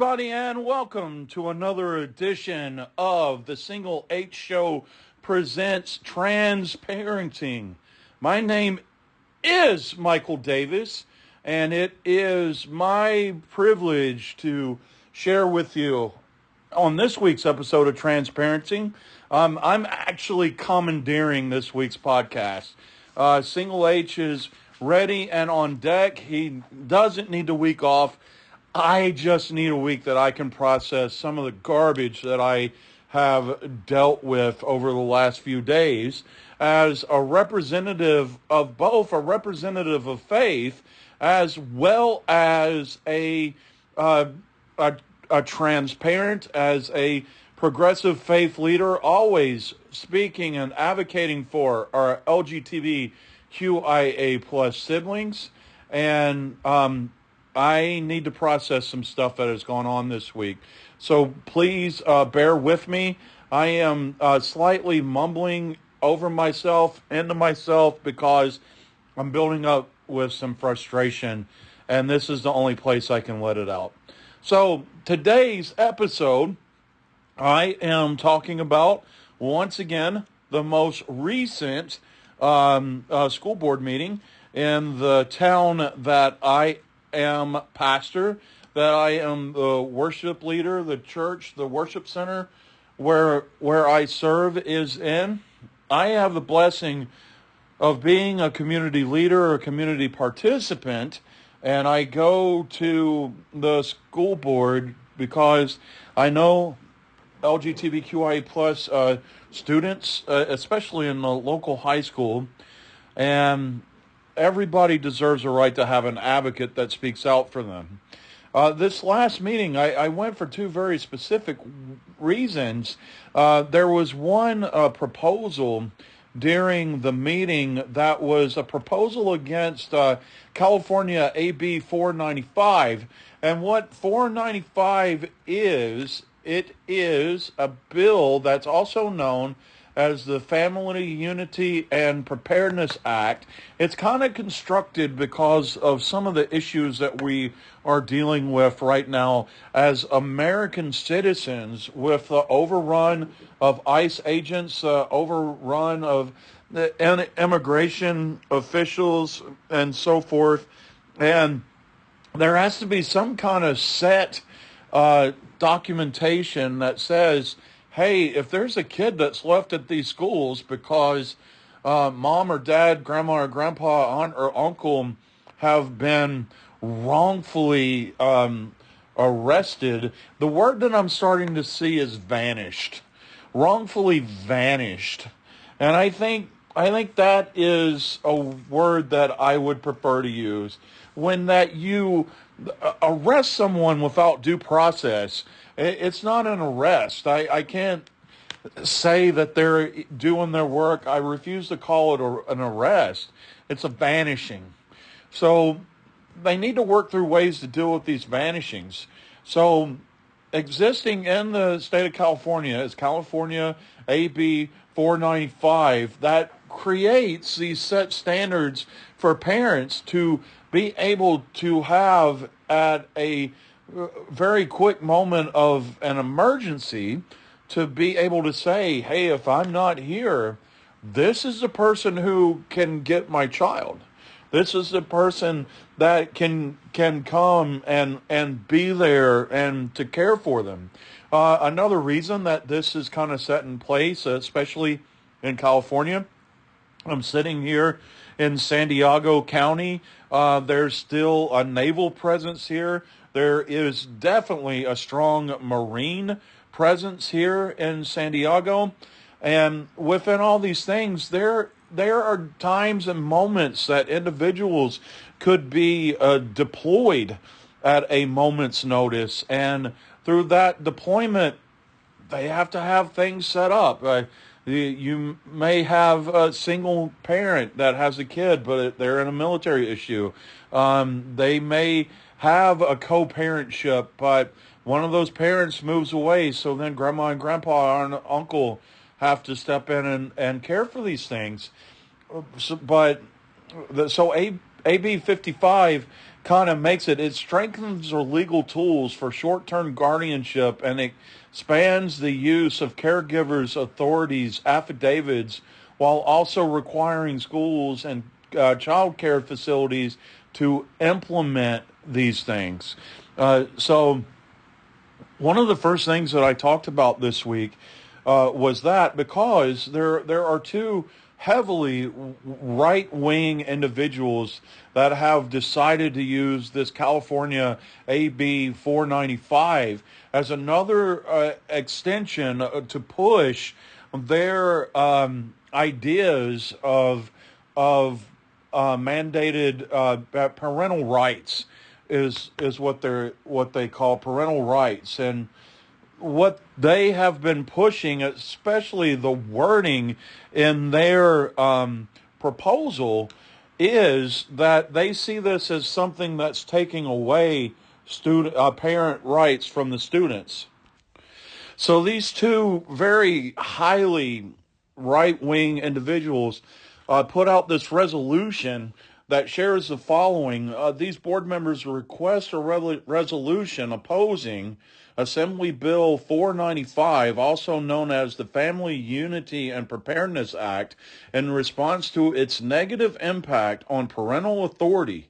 everybody, and welcome to another edition of the Single H Show presents Transparenting. My name is Michael Davis, and it is my privilege to share with you on this week's episode of Transparenting. I'm actually commandeering this week's podcast. Single H is ready and on deck. He doesn't need a week off. I just need a week that I can process some of the garbage that I have dealt with over the last few days as a representative of both, a representative of faith, as well as a transparent, as a progressive faith leader, always speaking and advocating for our LGBTQIA plus siblings. And I need to process some stuff that has gone on this week. So please bear with me. I am slightly mumbling over myself, into myself, because I'm building up with some frustration, and this is the only place I can let it out. So today's episode, I am talking about, once again, the most recent school board meeting in the town that I am pastor, that I am the worship leader, the church, the worship center where I serve is in. I have the blessing of being a community leader or a community participant, and I go to the school board because I know LGBTQIA plus students, especially in the local high school, and everybody deserves a right to have an advocate that speaks out for them. This last meeting, I went for two very specific reasons. There was one proposal during the meeting that was a proposal against California AB 495. And what 495 is, it is a bill that's also known as the Family Unity and Preparedness Act. It's kind of constructed because of some of the issues that we are dealing with right now as American citizens, with the overrun of ICE agents, overrun of the immigration officials, and so forth. And there has to be some kind of set documentation that says, hey, if there's a kid that's left at these schools because mom or dad, grandma or grandpa, aunt or uncle have been wrongfully arrested, the word that I'm starting to see is vanished. Wrongfully vanished. And I think that is a word that I would prefer to use. When that you arrest someone without due process, it's not an arrest. I can't say that they're doing their work. I refuse to call it an arrest. It's a vanishing. So they need to work through ways to deal with these vanishings. So existing in the state of California is California AB 495 that creates these set standards for parents to be able to have at a very quick moment of an emergency, to be able to say, hey, if I'm not here, this is the person who can get my child. This is the person that can come and be there and to care for them. Another reason that this is kind of set in place, especially in California, I'm sitting here in San Diego County. There's still a naval presence here. There is definitely a strong Marine presence here in San Diego. And within all these things, there are times and moments that individuals could be deployed at a moment's notice. And through that deployment, they have to have things set up. You may have a single parent that has a kid, but they're in a military issue. They may have a co-parentship, but one of those parents moves away, so then grandma and grandpa and uncle have to step in and care for these things. So AB 55 kind of makes it strengthens our legal tools for short-term guardianship and expands the use of caregivers, authorities, affidavits, while also requiring schools and child care facilities to implement these things. So one of the first things that I talked about this week was that because there are two heavily right wing individuals that have decided to use this California AB 495 as another extension to push their ideas of mandated parental rights is what they call parental rights. And what they have been pushing, especially the wording in their proposal, is that they see this as something that's taking away student parent rights from the students. So these two very highly right-wing individuals put out this resolution that shares the following. These board members request a resolution opposing Assembly Bill 495, also known as the Family Unity and Preparedness Act, in response to its negative impact on parental authority.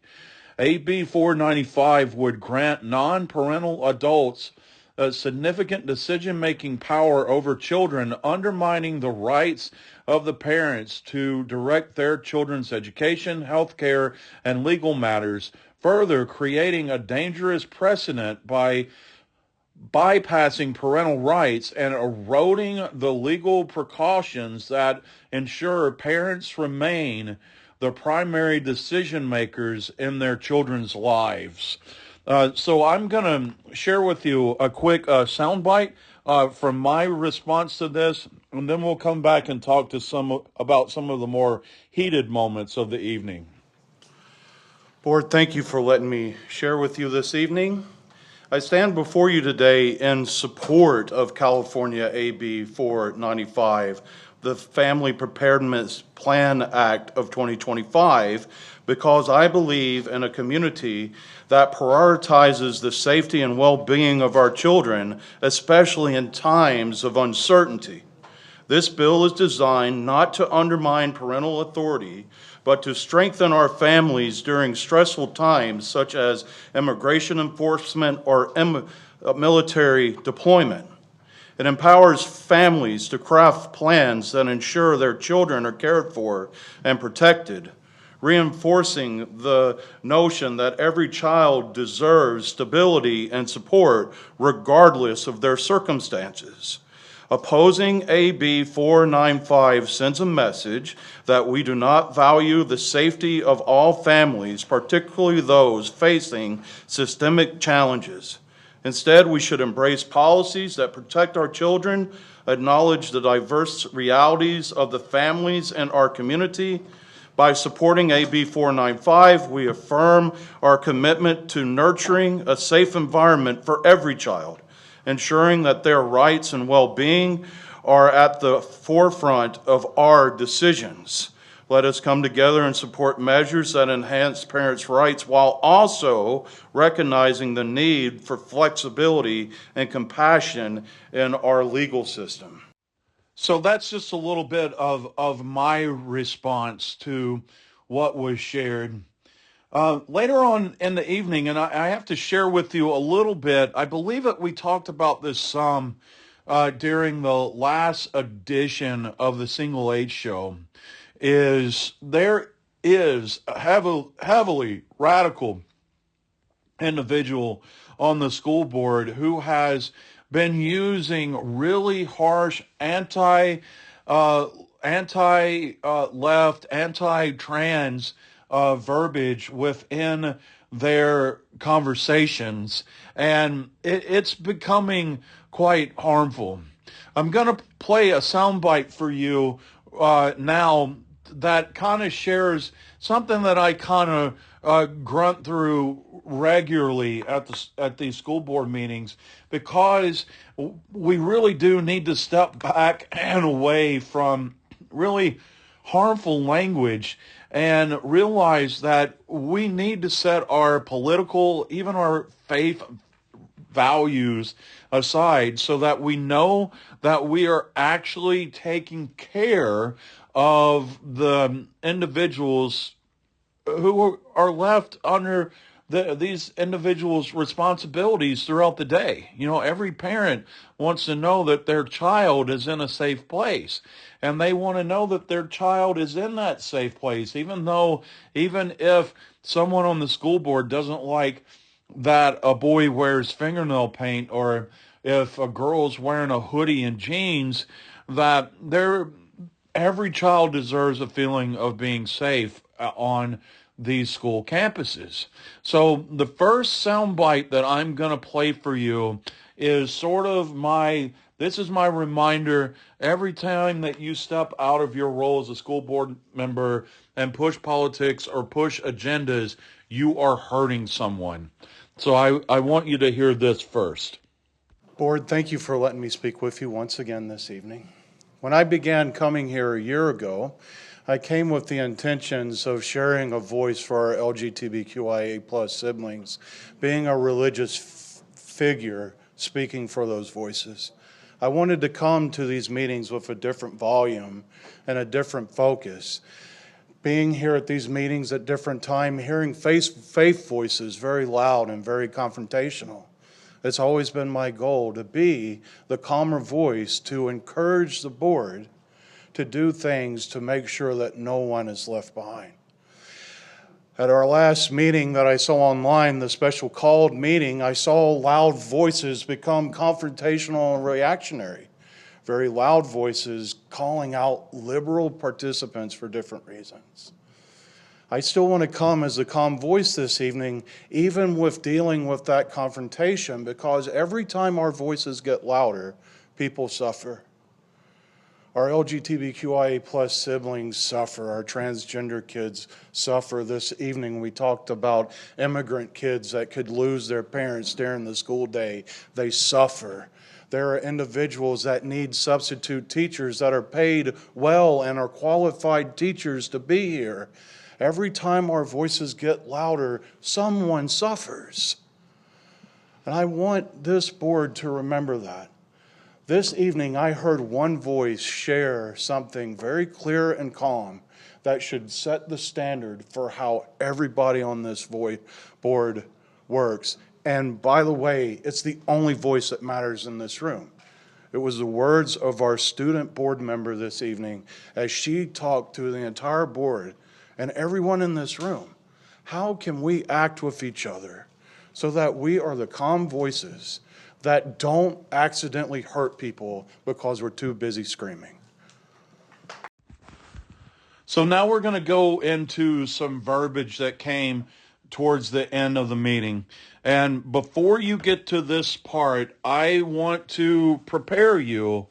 AB 495 would grant non-parental adults a significant decision-making power over children, undermining the rights of the parents to direct their children's education, health care, and legal matters, further creating a dangerous precedent by bypassing parental rights and eroding the legal precautions that ensure parents remain the primary decision makers in their children's lives. So I'm going to share with you a quick soundbite from my response to this, and then we'll come back and talk to about some of the more heated moments of the evening. Board, thank you for letting me share with you this evening. I stand before you today in support of California AB 495, the Family Preparedness Plan Act of 2025, because I believe in a community that prioritizes the safety and well-being of our children, especially in times of uncertainty. This bill is designed not to undermine parental authority, but to strengthen our families during stressful times such as immigration enforcement or military deployment. It empowers families to craft plans that ensure their children are cared for and protected, reinforcing the notion that every child deserves stability and support regardless of their circumstances. Opposing AB 495 sends a message that we do not value the safety of all families, particularly those facing systemic challenges. Instead, we should embrace policies that protect our children, acknowledge the diverse realities of the families in our community. By supporting AB 495, we affirm our commitment to nurturing a safe environment for every child, ensuring that their rights and well-being are at the forefront of our decisions. Let us come together and support measures that enhance parents' rights while also recognizing the need for flexibility and compassion in our legal system. So that's just a little bit of my response to what was shared. Later on in the evening, and I have to share with you a little bit, I believe that we talked about this some during the last edition of the Single Age Show, is there is a heavily radical individual on the school board who has been using really harsh anti-left, anti-trans verbiage within their conversations, and it's becoming quite harmful. I'm going to play a soundbite for you now that kind of shares something that I kind of grunt through regularly at these school board meetings, because we really do need to step back and away from really harmful language and realize that we need to set our political, even our faith values aside so that we know that we are actually taking care of the individuals who are left under these individuals' responsibilities throughout the day. You know, every parent wants to know that their child is in a safe place, and they want to know that their child is in that safe place, even if someone on the school board doesn't like that a boy wears fingernail paint, or if a girl's wearing a hoodie and jeans, that every child deserves a feeling of being safe on these school campuses. So the first soundbite that I'm going to play for you is this is my reminder every time that you step out of your role as a school board member and push politics or push agendas, you are hurting someone. So I want you to hear this first. Board, thank you for letting me speak with you once again this evening. When I began coming here a year ago, I came with the intentions of sharing a voice for our LGBTQIA plus siblings, being a religious figure speaking for those voices. I wanted to come to these meetings with a different volume and a different focus. Being here at these meetings at different time, hearing faith voices very loud and very confrontational. It's always been my goal to be the calmer voice to encourage the board to do things to make sure that no one is left behind. At our last meeting that I saw online, the special called meeting, I saw loud voices become confrontational and reactionary. Very loud voices calling out liberal participants for different reasons. I still want to come as a calm voice this evening, even with dealing with that confrontation, because every time our voices get louder, people suffer. Our LGBTQIA plus siblings suffer. Our transgender kids suffer. This evening we talked about immigrant kids that could lose their parents during the school day. They suffer. There are individuals that need substitute teachers that are paid well and are qualified teachers to be here. Every time our voices get louder, someone suffers. And I want this board to remember that. This evening, I heard one voice share something very clear and calm that should set the standard for how everybody on this board works. And by the way, it's the only voice that matters in this room. It was the words of our student board member this evening as she talked to the entire board and everyone in this room. How can we act with each other so that we are the calm voices that don't accidentally hurt people because we're too busy screaming? So now we're going to go into some verbiage that came towards the end of the meeting. And before you get to this part, I want to prepare you.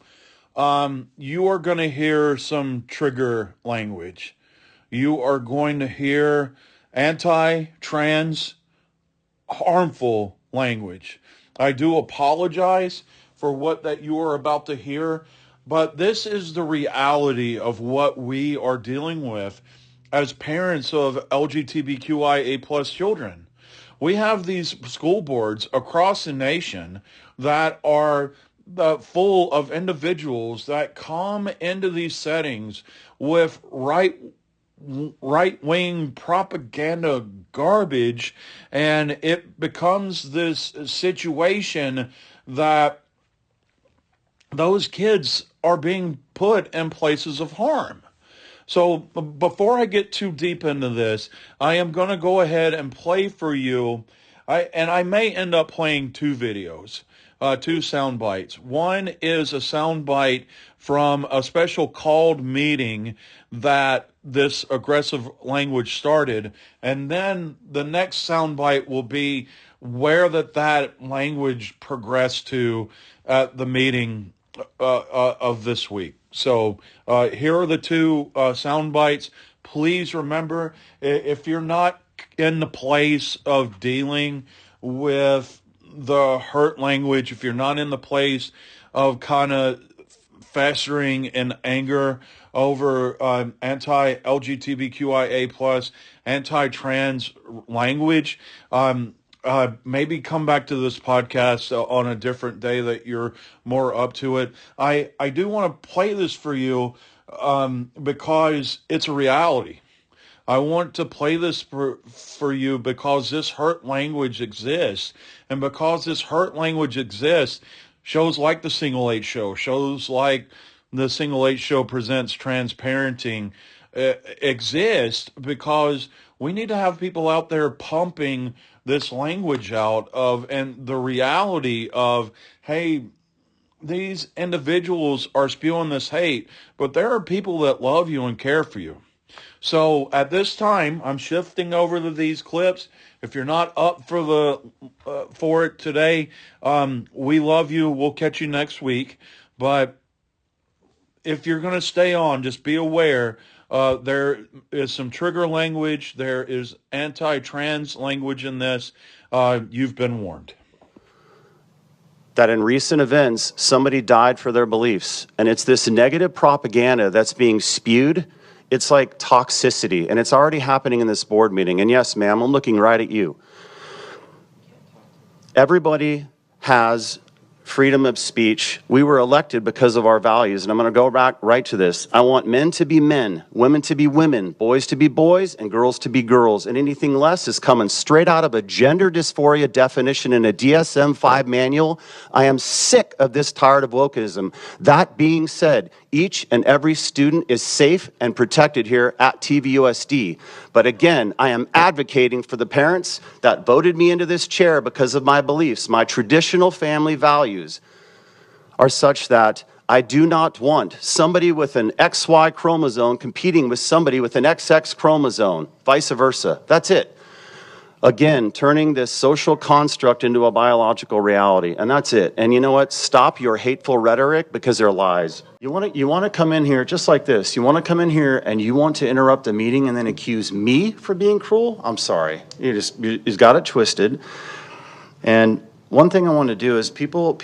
You are going to hear some trigger language. You are going to hear anti-trans, harmful language. I do apologize for what that you are about to hear, but this is the reality of what we are dealing with as parents of LGBTQIA plus children. We have these school boards across the nation that are full of individuals that come into these settings with right-wing propaganda garbage, and it becomes this situation that those kids are being put in places of harm. So before I get too deep into this, I am going to go ahead and play for you, I may end up playing two videos, two sound bites. One is a sound bite from a special called meeting that this aggressive language started, and then the next soundbite will be where that language progressed to at the meeting of this week. So here are the two sound bites. Please remember, if you're not in the place of dealing with the hurt language, if you're not in the place of kind of festering in anger over anti-LGBTQIA plus, anti-trans language, maybe come back to this podcast on a different day that you're more up to it. I do want to play this for you because it's a reality. I want to play this for you because this hurt language exists. And because this hurt language exists, shows like the Single H Show, shows like the Single H Show presents Transparenting exist because we need to have people out there pumping this language out of and the reality of, hey, these individuals are spewing this hate, but there are people that love you and care for you. So at this time, I'm shifting over to these clips. If you're not up for it today, we love you. We'll catch you next week. But if you're going to stay on, just be aware there is some trigger language. There is anti-trans language in this. You've been warned. That in recent events, somebody died for their beliefs. And it's this negative propaganda that's being spewed. It's like toxicity, and it's already happening in this board meeting. And yes, ma'am, I'm looking right at you. Everybody has freedom of speech. We were elected because of our values, and I'm going to go back right to this. I want men to be men, women to be women, boys to be boys, and girls to be girls. And anything less is coming straight out of a gender dysphoria definition in a DSM-5 manual. I am sick of this, tired of wokeism. That being said, each and every student is safe and protected here at TVUSD. But again, I am advocating for the parents that voted me into this chair because of my beliefs. My traditional family values are such that I do not want somebody with an XY chromosome competing with somebody with an XX chromosome, vice versa. That's it. Again, turning this social construct into a biological reality, and that's it. And you know what? Stop your hateful rhetoric because they're lies. You want to come in here just like this. You want to come in here and you want to interrupt the meeting and then accuse me for being cruel? I'm sorry. You've got it twisted. And one thing I want to do is people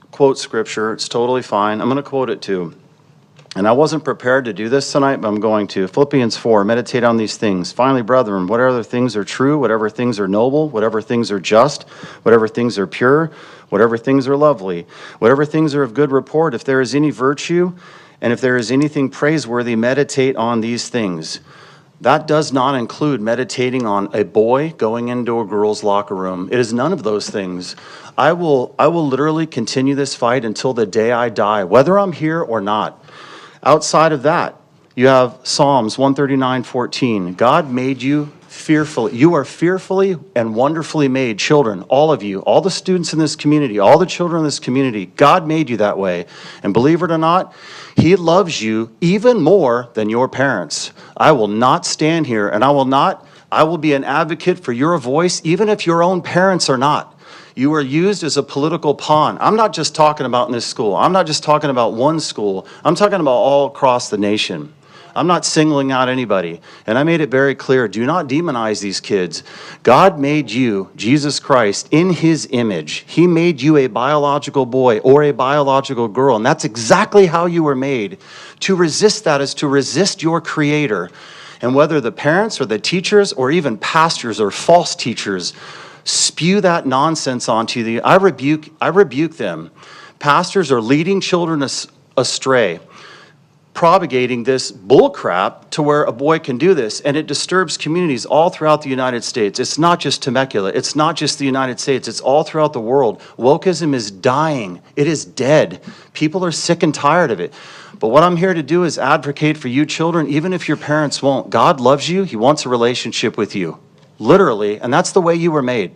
quote scripture. It's totally fine. I'm going to quote it too. And I wasn't prepared to do this tonight, but I'm going to. Philippians 4, meditate on these things. Finally, brethren, whatever things are true, whatever things are noble, whatever things are just, whatever things are pure, whatever things are lovely, whatever things are of good report, if there is any virtue, and if there is anything praiseworthy, meditate on these things. That does not include meditating on a boy going into a girl's locker room. It is none of those things. I will literally continue this fight until the day I die, whether I'm here or not. Outside of that, you have Psalms 139:14. God made you fearfully. You are fearfully and wonderfully made, children, all of you, all the students in this community, all the children in this community. God made you that way. And believe it or not, He loves you even more than your parents. I will not stand here and I will be an advocate for your voice, even if your own parents are not. You are used as a political pawn. I'm not just talking about in this school. I'm not just talking about one school. I'm talking about all across the nation. I'm not singling out anybody. And I made it very clear, do not demonize these kids. God made you, Jesus Christ, in His image. He made you a biological boy or a biological girl. And that's exactly how you were made. To resist that is to resist your Creator. And whether the parents or the teachers or even pastors or false teachers spew that nonsense onto you, I rebuke them. Pastors are leading children astray, propagating this bullcrap to where a boy can do this, and it disturbs communities all throughout the United States. It's not just Temecula. It's not just the United States. It's all throughout the world. Wokeism is dying. It is dead. People are sick and tired of it. But what I'm here to do is advocate for you children, even if your parents won't. God loves you. He wants a relationship with you. Literally, and that's the way you were made.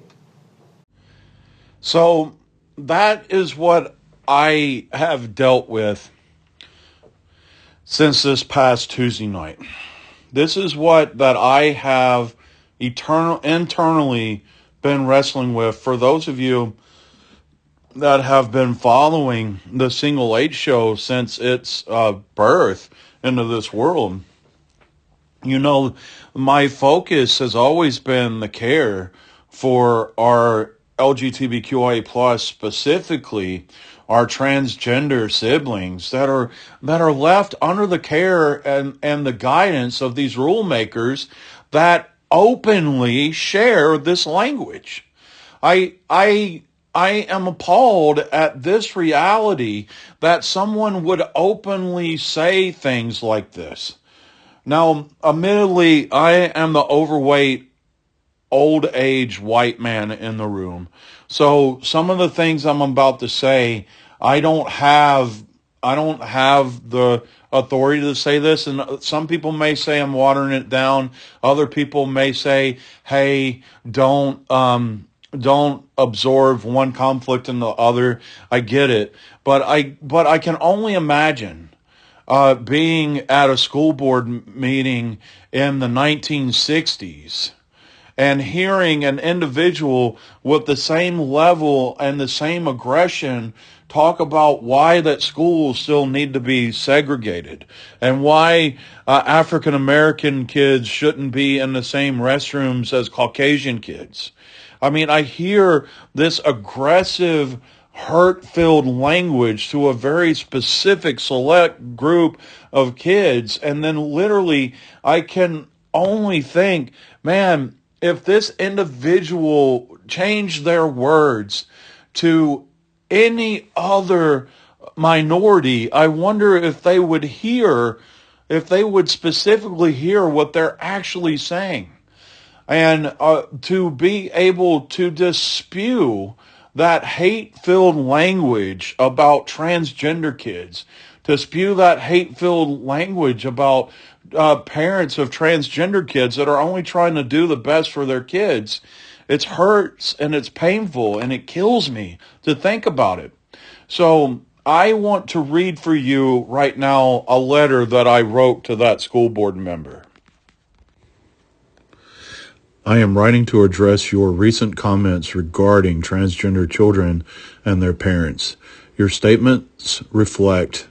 So that is what I have dealt with since this past Tuesday night. This is what that I have internally been wrestling with. For those of you that have been following the Single H Show since its birth into this world, you know, my focus has always been the care for our LGBTQIA plus specifically, our transgender siblings that are left under the care and the guidance of these rule makers that openly share this language. I am appalled at this reality that someone would openly say things like this. Now, admittedly, I am the overweight, old age white man in the room. So some of the things I'm about to say, I don't have the authority to say this. And some people may say I'm watering it down. Other people may say, hey, don't absorb one conflict in the other. I get it. But I can only imagine being at a school board meeting in the 1960s and hearing an individual with the same level and the same aggression talk about why that schools still need to be segregated and why African American kids shouldn't be in the same restrooms as Caucasian kids. I mean, I hear this aggressive, hurt-filled language to a very specific select group of kids, and then literally I can only think, man, if this individual changed their words to any other minority, I wonder if they would specifically hear what they're actually saying. And to be able to dispute that hate-filled language about transgender kids, to spew that hate-filled language about parents of transgender kids that are only trying to do the best for their kids, it hurts and it's painful and it kills me to think about it. So I want to read for you right now a letter that I wrote to that school board member. I am writing to address your recent comments regarding transgender children and their parents. Your statements reflect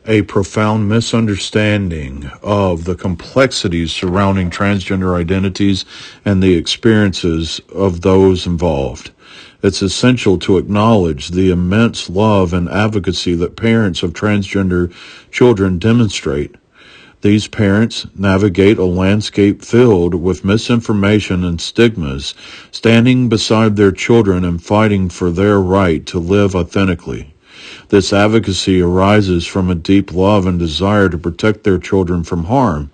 a profound misunderstanding of the complexities surrounding transgender identities and the experiences of those involved. It's essential to acknowledge the immense love and advocacy that parents of transgender children demonstrate. These parents navigate a landscape filled with misinformation and stigmas, standing beside their children and fighting for their right to live authentically. This advocacy arises from a deep love and desire to protect their children from harm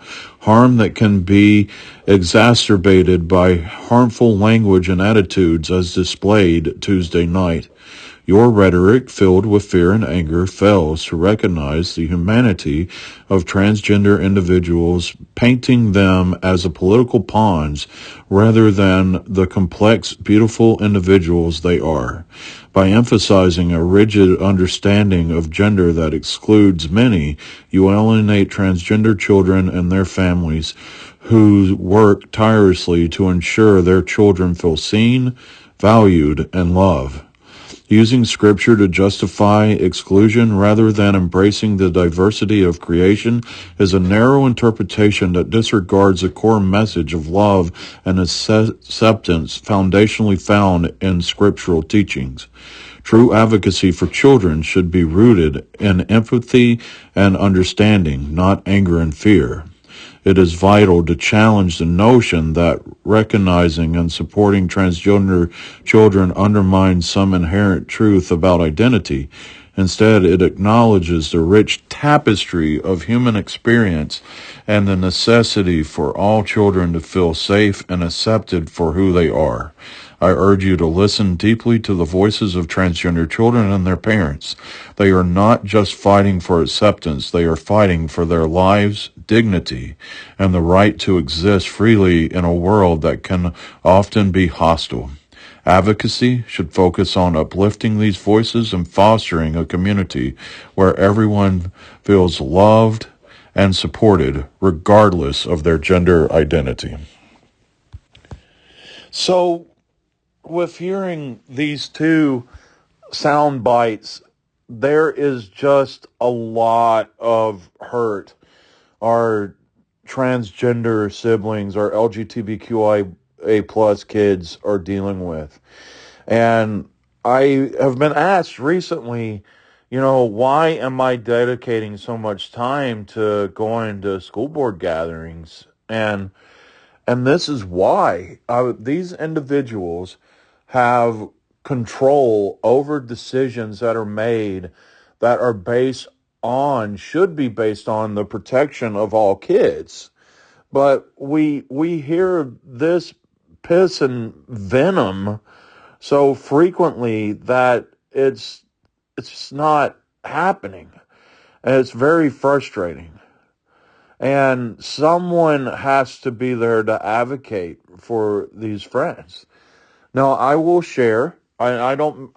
that can be exacerbated by harmful language and attitudes as displayed Tuesday night. Your rhetoric, filled with fear and anger, fails to recognize the humanity of transgender individuals, painting them as a political pawns rather than the complex, beautiful individuals they are. By emphasizing a rigid understanding of gender that excludes many, you alienate transgender children and their families who work tirelessly to ensure their children feel seen, valued, and loved. Using scripture to justify exclusion rather than embracing the diversity of creation is a narrow interpretation that disregards the core message of love and acceptance foundationally found in scriptural teachings. True advocacy for children should be rooted in empathy and understanding, not anger and fear. It is vital to challenge the notion that recognizing and supporting transgender children undermines some inherent truth about identity. Instead, it acknowledges the rich tapestry of human experience and the necessity for all children to feel safe and accepted for who they are. I urge you to listen deeply to the voices of transgender children and their parents. They are not just fighting for acceptance, they are fighting for their lives, dignity, and the right to exist freely in a world that can often be hostile. Advocacy should focus on uplifting these voices and fostering a community where everyone feels loved and supported, regardless of their gender identity. So, with hearing these two sound bites, there is just a lot of hurt our transgender siblings, our LGBTQIA plus kids are dealing with. And I have been asked recently, why am I dedicating so much time to going to school board gatherings? And this is why. These individuals have control over decisions that are made that are should be based on the protection of all kids. But we hear this piss and venom so frequently that it's just not happening. And it's very frustrating. And someone has to be there to advocate for these friends. Now, I will share. I do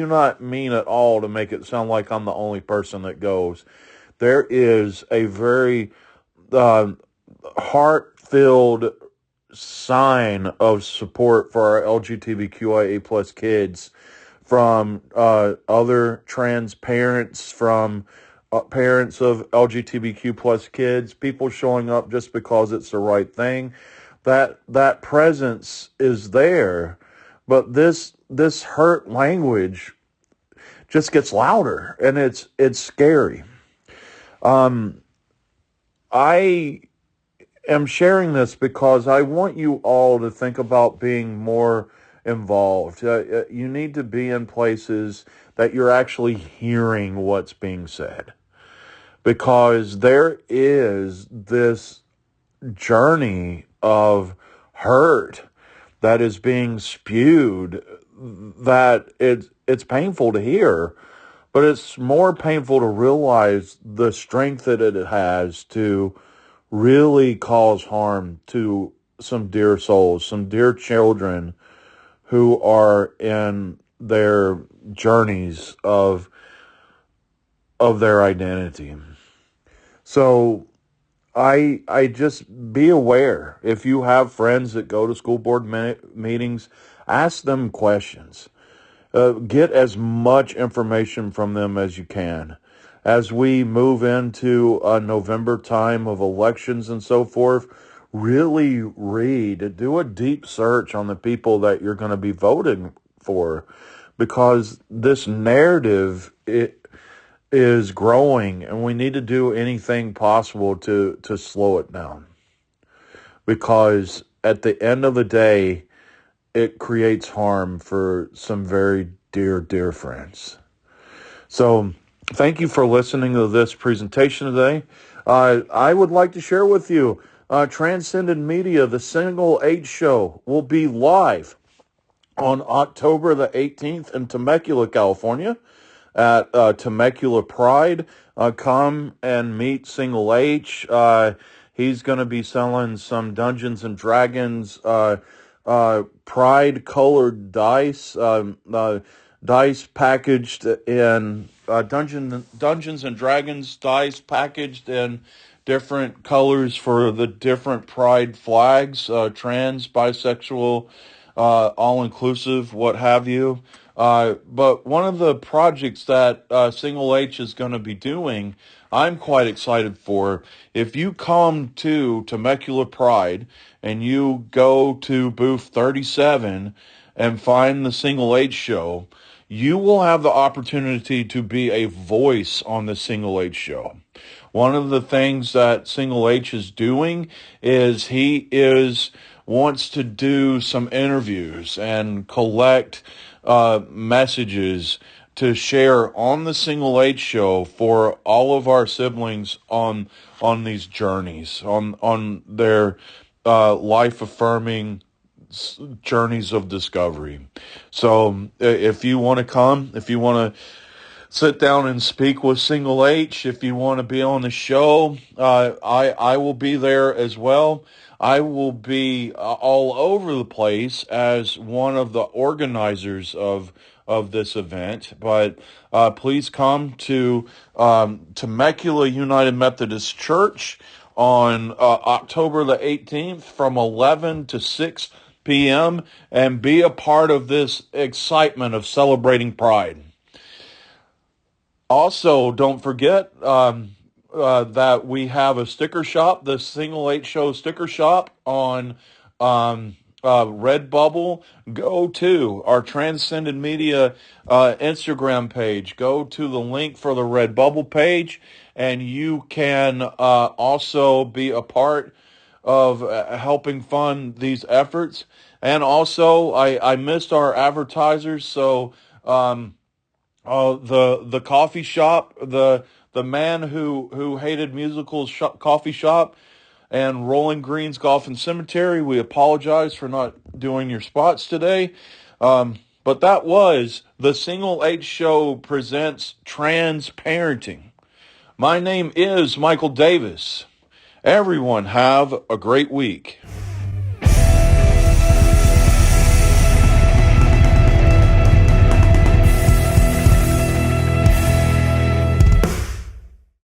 not mean at all to make it sound like I'm the only person that goes. There is a very uh, heart-filled sign of support for our LGBTQIA plus kids from other trans parents, from parents of LGBTQ plus kids, people showing up just because it's the right thing. That presence is there, but this hurt language just gets louder, and it's scary. I am sharing this because I want you all to think about being more involved. You need to be in places that you're actually hearing what's being said, because there is this journey of hurt that is being spewed that it's painful to hear, but it's more painful to realize the strength that it has to really cause harm to some dear souls, some dear children who are in their journeys of their identity. So I just be aware. If you have friends that go to school board meetings, ask them questions. Get as much information from them as you can. As we move into a November time of elections and so forth, really read, do a deep search on the people that you're going to be voting for, because this narrative is growing, and we need to do anything possible to slow it down. Because at the end of the day, it creates harm for some very dear, dear friends. So thank you for listening to this presentation today. I would like to share with you, Transcendent Media, the Single H Show, will be live on October the 18th in Temecula, California, at Temecula Pride. Come and meet Single H. He's going to be selling some Dungeons and Dragons Pride colored dice, dice packaged in Dungeons and Dragons dice packaged in different colors for the different Pride flags, trans, bisexual, all-inclusive, what have you. But one of the projects that Single H is going to be doing, I'm quite excited for. If you come to Temecula Pride and you go to booth 37 and find the Single H show, you will have the opportunity to be a voice on the Single H show. One of the things that Single H is doing is wants to do some interviews and collect messages to share on the Single H show for all of our siblings on these journeys, on their life affirming journeys of discovery. So if you want to come, if you want to sit down and speak with Single H, if you want to be on the show, I will be there as well. I will be all over the place as one of the organizers of this event, but please come to Temecula United Methodist Church on October the 18th from 11 to 6 p.m. and be a part of this excitement of celebrating Pride. Also, don't forget that we have a sticker shop, the Single H Show sticker shop on Redbubble, go to our Transcendent Media Instagram page. Go to the link for the Redbubble page, and you can also be a part of helping fund these efforts. And also, I missed our advertisers, so the coffee shop, the man who hated musicals coffee shop, and Rolling Greens Golf and Cemetery. We apologize for not doing your spots today. But that was the Single H Show presents Trans Parenting. My name is Michael Davis. Everyone have a great week.